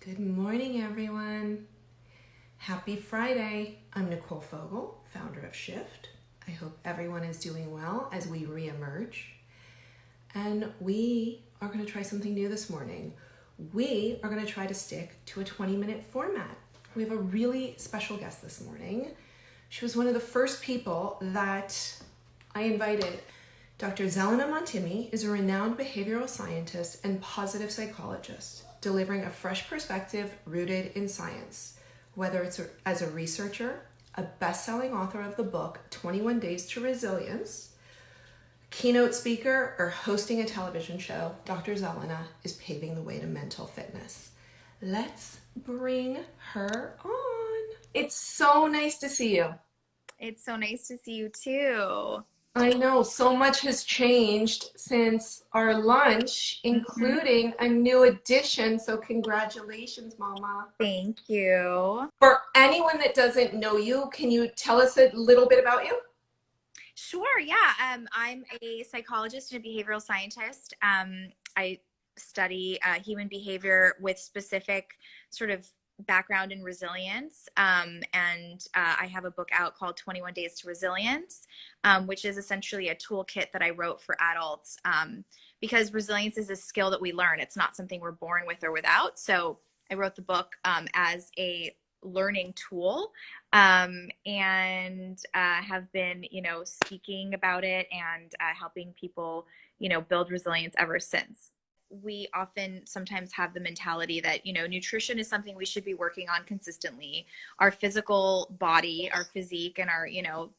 Good morning, everyone. Happy Friday. I'm Nicole Fogel, founder of Shift. I hope everyone is doing well as we reemerge. And we are going to try something new this morning. We are going to try to stick to a 20-minute format. We have a really special guest this morning. She was one of the first people that I invited. Dr. Zelana Montminy is a renowned behavioral scientist and positive psychologist, delivering a fresh perspective rooted in science. Whether it's as a researcher, a best-selling author of the book 21 Days to Resilience, keynote speaker, or hosting a television show, Dr. Zelana is paving the way to mental fitness. Let's bring her on. It's so nice to see you. It's so nice to see you too. I know so much has changed since our lunch, Mhm. including a new addition. So congratulations, Mama. Thank you. For anyone that doesn't know you, can you tell us a little bit about you? Sure, yeah. I'm a psychologist and a behavioral scientist. I study human behavior with specific sort of background in resilience. And I have a book out called 21 Days to Resilience, which is essentially a toolkit that I wrote for adults because resilience is a skill that we learn. It's not something we're born with or without. So I wrote the book as a learning tool and have been, speaking about it and helping people, build resilience ever since. We often sometimes have the mentality that, nutrition is something we should be working on consistently. Our physical body, our physique, and our,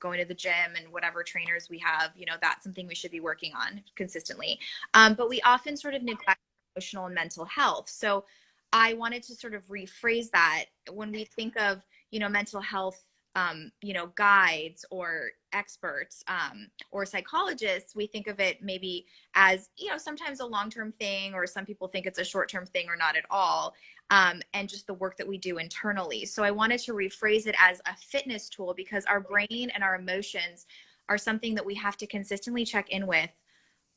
going to the gym and whatever trainers we have, that's something we should be working on consistently. But we often sort of neglect emotional and mental health. So I wanted to sort of rephrase that when we think of, mental health, guides or experts or psychologists, we think of it maybe as, sometimes a long-term thing, or some people think it's a short-term thing or not at all. And just the work that we do internally. So I wanted to rephrase it as a fitness tool because our brain and our emotions are something that we have to consistently check in with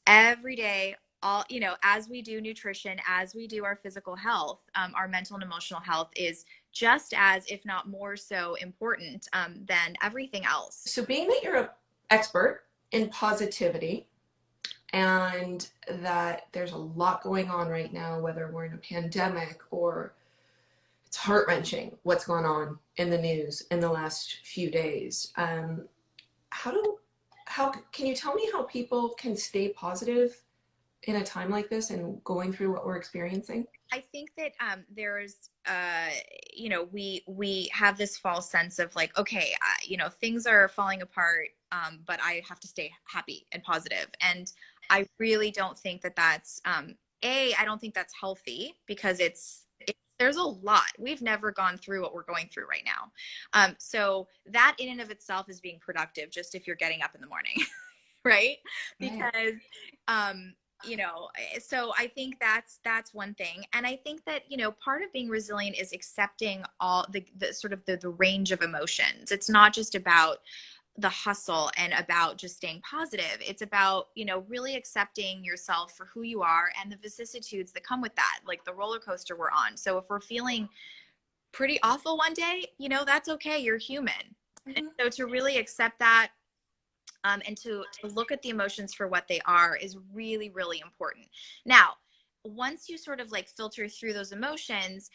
every day, all, as we do nutrition, as we do our physical health. Our mental and emotional health is just as, if not more so, important than everything else. So, being that you're an expert in positivity and that there's a lot going on right now, whether we're in a pandemic or it's heart-wrenching what's gone on in the news in the last few days. How do how can you tell me how people can stay positive in a time like this and going through what we're experiencing? I think that there's, we have this false sense of like, okay, things are falling apart, but I have to stay happy and positive. And I really don't think that that's I don't think that's healthy because there's a lot. We've never gone through what we're going through right now. So that in and of itself is being productive, just if you're getting up in the morning, right? Right. Because um so I think that's one thing. And I think that, part of being resilient is accepting all the sort of the range of emotions. It's not just about the hustle and about just staying positive. It's about, really accepting yourself for who you are and the vicissitudes that come with that, like the roller coaster we're on. So if we're feeling pretty awful one day, that's okay. You're human. And Mm-hmm. so to really accept that, and to look at the emotions for what they are is really, really important. Now, once you sort of like filter through those emotions,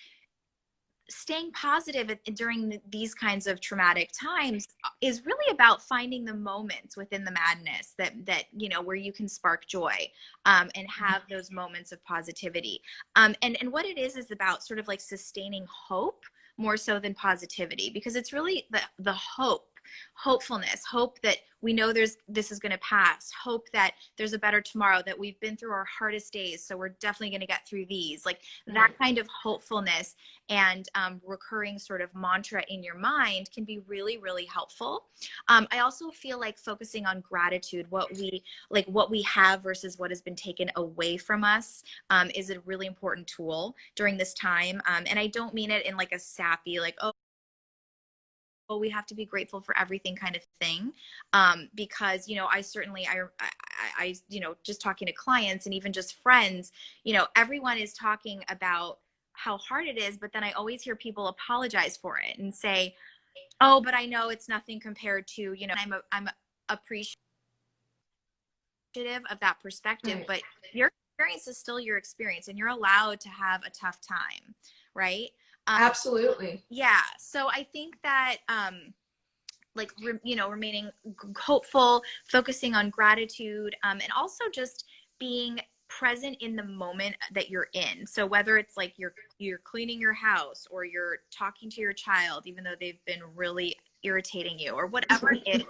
staying positive during these kinds of traumatic times is really about finding the moments within the madness that where you can spark joy, and have those moments of positivity. And what it is about sort of like sustaining hope more so than positivity, because it's really the hopefulness, hope that we know this is going to pass, hope that there's a better tomorrow, that we've been through our hardest days, so we're definitely going to get through these, like that Right. kind of hopefulness and recurring sort of mantra in your mind can be really, really helpful. I also feel like focusing on gratitude, what we have versus what has been taken away from us, is a really important tool during this time. And I don't mean it in like a sappy, like, oh, well, we have to be grateful for everything kind of thing. Because, I certainly, just talking to clients and even just friends, everyone is talking about how hard it is, but then I always hear people apologize for it and say, oh, but I know it's nothing compared to, I'm appreciative of that perspective, Right. but your experience is still your experience and you're allowed to have a tough time, right? Um, Absolutely. yeah. So I think that, remaining hopeful, focusing on gratitude, and also just being present in the moment that you're in. So whether it's like you're cleaning your house or you're talking to your child even though they've been really irritating you or whatever it is,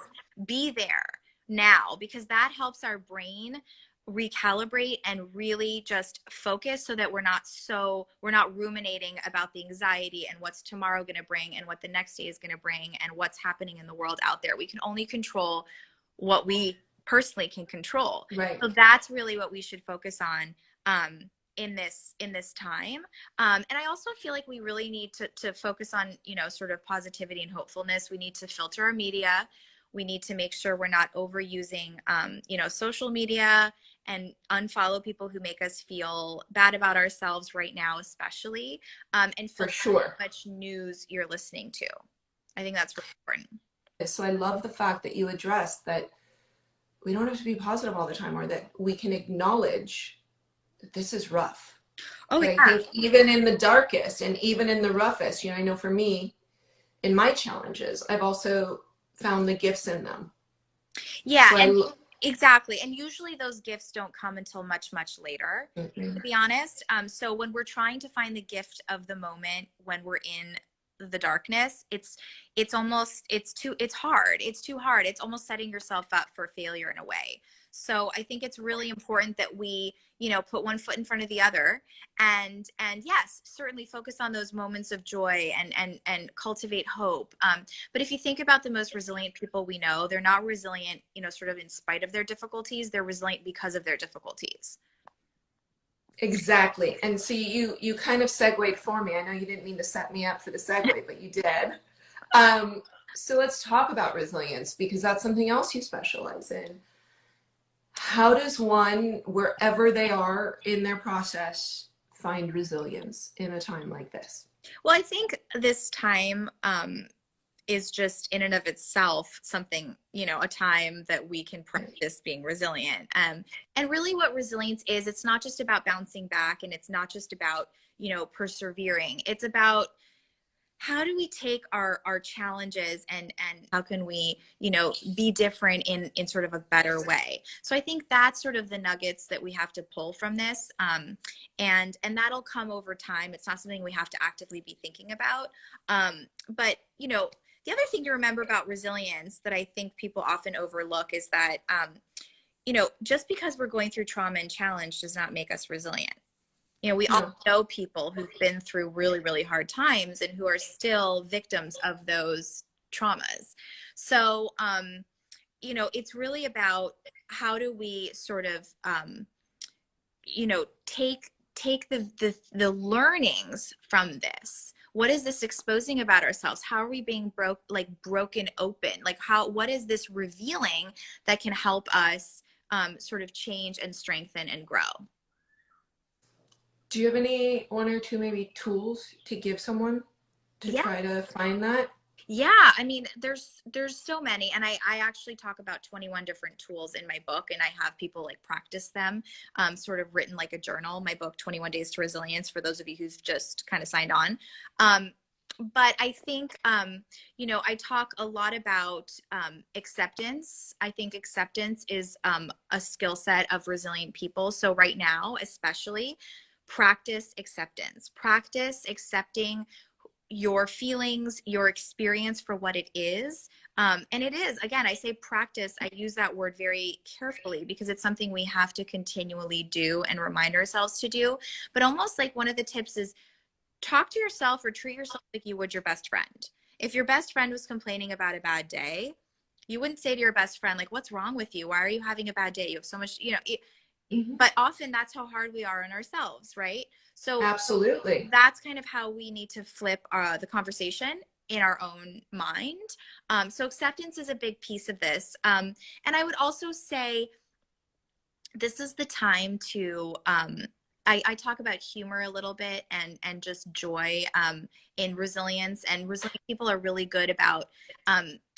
be there now, because that helps our brain recalibrate and really just focus so that we're not ruminating about the anxiety and what's tomorrow going to bring and what the next day is going to bring and what's happening in the world out there. We can only control what we personally can control. Right. So that's really what we should focus on in this time. And I also feel like we really need to focus on, sort of positivity and hopefulness. We need to filter our media. We need to make sure we're not overusing, social media, and unfollow people who make us feel bad about ourselves right now, especially, and For filter sure. how much news you're listening to. I think that's really important. So I love the fact that you addressed that we don't have to be positive all the time, or that we can acknowledge that this is rough. Oh But I yeah, think even in the darkest and even in the roughest, I know for me, in my challenges, I've also found the gifts in them. yeah, So and exactly. And usually those gifts don't come until much, much later, to mm-mm. be honest. So when we're trying to find the gift of the moment when we're in the darkness, it's hard. It's too hard. It's almost setting yourself up for failure in a way. So I think it's really important that we, put one foot in front of the other, and yes, certainly focus on those moments of joy and cultivate hope. But if you think about the most resilient people we know, they're not resilient, sort of in spite of their difficulties. They're resilient because of their difficulties. Exactly. And see, you kind of segued for me. I know you didn't mean to set me up for the segue, but you did. Um, so let's talk about resilience, because that's something else you specialize in. How does one, wherever they are in their process, find resilience in a time like this? Well, I think this time is just in and of itself something, a time that we can practice being resilient. And really what resilience is, it's not just about bouncing back, and it's not just about, persevering. It's about how do we take our challenges, and how can we, be different in sort of a better way. So I think that's sort of the nuggets that we have to pull from this, and that'll come over time. It's not something we have to actively be thinking about, but the other thing to remember about resilience that I think people often overlook is that just because we're going through trauma and challenge does not make us resilient. We all No, know people who've been through really, really hard times and who are still victims of those traumas. So, it's really about how do we sort of, take the learnings from this. What is this exposing about ourselves? How are we being broken open? What is this revealing that can help us sort of change and strengthen and grow? do you have any one or two maybe tools to give someone to Yeah. try to find that? Yeah, I mean, there's so many, and I actually talk about 21 different tools in my book, and I have people like practice them, sort of written like a journal. My book, 21 Days to Resilience, for those of you who've just kind of signed on. But I think, I talk a lot about acceptance. I think acceptance is a skill set of resilient people. So right now, especially, practice acceptance. Practice accepting your feelings, your experience for what it is. And it is, again, I say practice, I use that word very carefully because it's something we have to continually do and remind ourselves to do. But almost like one of the tips is talk to yourself or treat yourself like you would your best friend. If your best friend was complaining about a bad day, you wouldn't say to your best friend, like, what's wrong with you? Why are you having a bad day? You have so much, Mhm. but often that's how hard we are on ourselves, right? So Absolutely. that's kind of how we need to flip the conversation in our own mind. So acceptance is a big piece of this. And I would also say this is the time to I talk about humor a little bit and just joy in resilience. And resilient people are really good about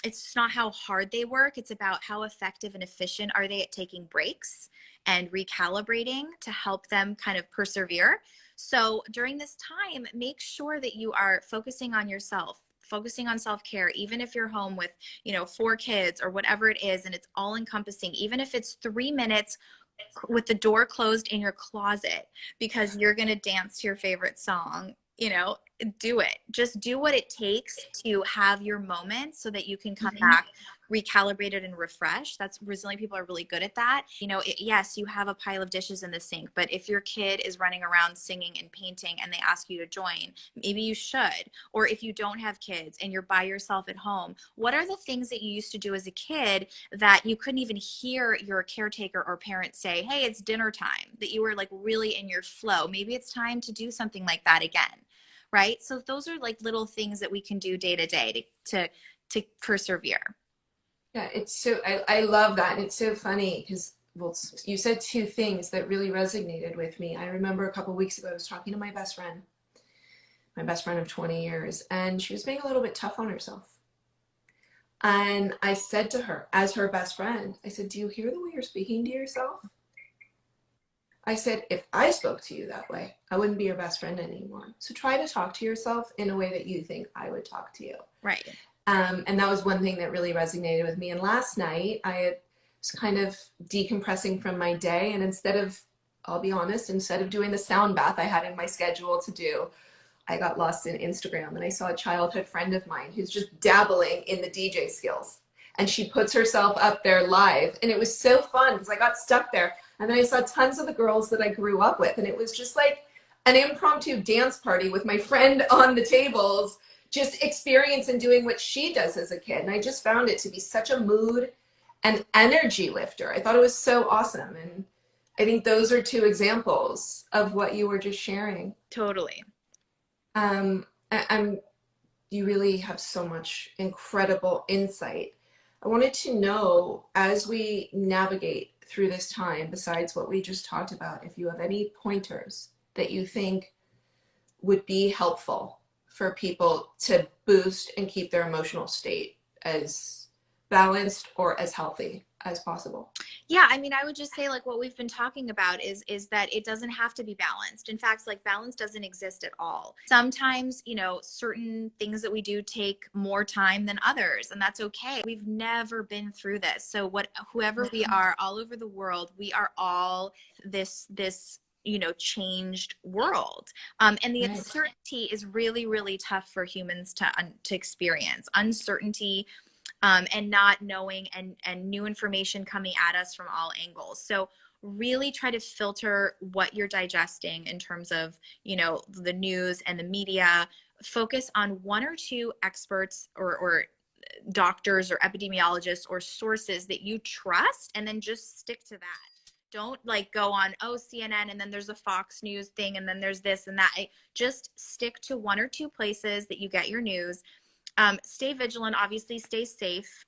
it's not how hard they work, it's about how effective and efficient are they at taking breaks and recalibrating to help them kind of persevere. So during this time, make sure that you are focusing on yourself, focusing on self-care, even if you're home with, 4 kids or whatever it is, and it's all encompassing, even if it's 3 minutes with the door closed in your closet because you're going to dance to your favorite song, do it. Just do what it takes to have your moment so that you can come back recalibrated and refreshed. That's resilient people are really good at that. Yes, you have a pile of dishes in the sink, but if your kid is running around singing and painting and they ask you to join, maybe you should. Or if you don't have kids and you're by yourself at home, what are the things that you used to do as a kid that you couldn't even hear your caretaker or parent say, hey, it's dinner time, that you were like really in your flow? Maybe it's time to do something like that again, right? So those are like little things that we can do day to day to persevere. Yeah, it's so, I love that. And it's so funny because, well, you said two things that really resonated with me. I remember a couple weeks ago, I was talking to my best friend of 20 years, and she was being a little bit tough on herself. And I said to her, as her best friend, I said, do you hear the way you're speaking to yourself? I said, if I spoke to you that way, I wouldn't be your best friend anymore. So try to talk to yourself in a way that you think I would talk to you. Right. And that was one thing that really resonated with me. And last night, was kind of decompressing from my day. And I'll be honest, instead of doing the sound bath I had in my schedule to do, I got lost in Instagram and I saw a childhood friend of mine who's just dabbling in the DJ skills. And she puts herself up there live. And it was so fun because I got stuck there. And then I saw tons of the girls that I grew up with. And it was just like an impromptu dance party with my friend on the tables, just experience and doing what she does as a kid. And I just found it to be such a mood and energy lifter. I thought it was so awesome. And I think those are two examples of what you were just sharing. Totally. I'm You really have so much incredible insight. I wanted to know, as we navigate through this time, besides what we just talked about, if you have any pointers that you think would be helpful for people to boost and keep their emotional state as balanced or as healthy as possible. Yeah, I mean, I would just say like what we've been talking about is that it doesn't have to be balanced. In fact, like balance doesn't exist at all. Sometimes, certain things that we do take more time than others, and that's okay. We've never been through this. So whoever we are all over the world, we are all this changed world. And the uncertainty is really, really tough for humans to experience. Uncertainty, and not knowing and new information coming at us from all angles. So really try to filter what you're digesting in terms of, the news and the media. Focus on one or two experts or doctors or epidemiologists or sources that you trust, and then just stick to that. Don't like go on, CNN, and then there's a Fox News thing, and then there's this and that. Just stick to one or two places that you get your news. Stay vigilant, obviously stay safe,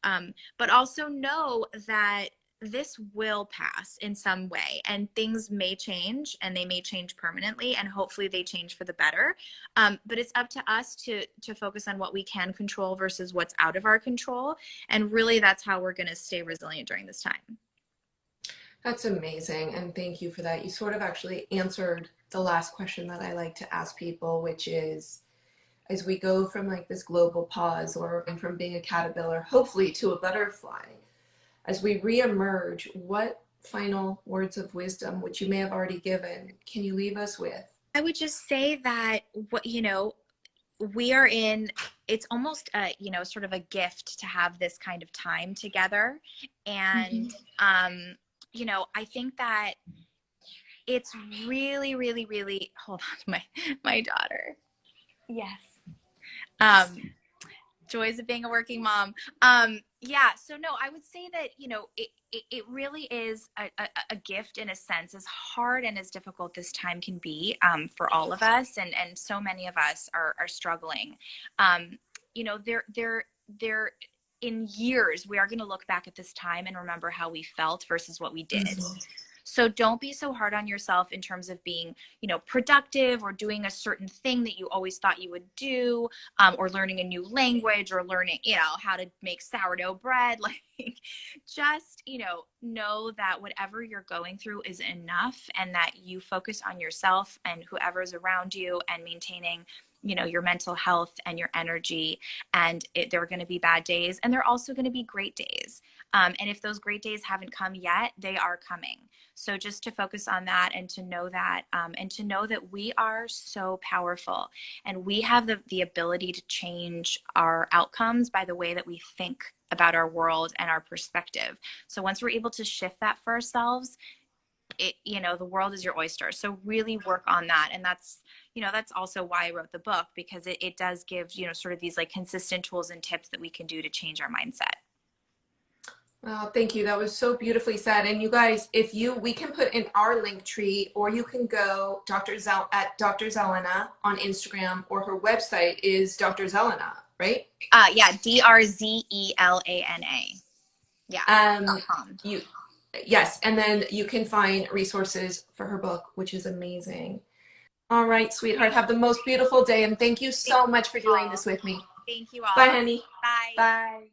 but also know that this will pass in some way, and things may change, and they may change permanently, and hopefully they change for the better. But it's up to us to focus on what we can control versus what's out of our control. And really, that's how we're going to stay resilient during this time. That's amazing. And thank you for that. You sort of actually answered the last question that I like to ask people, which is, as we go from like this global pause or and from being a caterpillar, hopefully to a butterfly, as we reemerge, what final words of wisdom, which you may have already given, can you leave us with? I would just say that we are in, it's almost a, sort of a gift to have this kind of time together. And I think that it's really, really, really, hold on, my daughter. Yes. Joys of being a working mom. Yeah, so no, I would say that, it really is a gift in a sense, as hard and as difficult this time can be, for all of us. And so many of us are struggling. They're in years, we are going to look back at this time and remember how we felt versus what we did. So don't be so hard on yourself in terms of being, productive or doing a certain thing that you always thought you would do, or learning a new language or learning, how to make sourdough bread. Like, just, know that whatever you're going through is enough, and that you focus on yourself and whoever's around you, and maintaining, your mental health and your energy. And there are going to be bad days, and there are also going to be great days. And if those great days haven't come yet, they are coming. So just to focus on that, and to know that, we are so powerful, and we have the ability to change our outcomes by the way that we think about our world and our perspective. So once we're able to shift that for ourselves, the world is your oyster. So really work on that. And that's also why I wrote the book, because it does give, sort of these like consistent tools and tips that we can do to change our mindset. Well, thank you. That was so beautifully said. And you guys, we can put in our link tree, or you can go at Dr. Zelana on Instagram, or her website is Dr. Zelana, right? Yeah, DRZELANA. Yeah. You, yes, and then you can find resources for her book, which is amazing. All right, sweetheart, have the most beautiful day, and thank you so much for doing this with me. Thank you Bye, all. honey. Bye. Bye.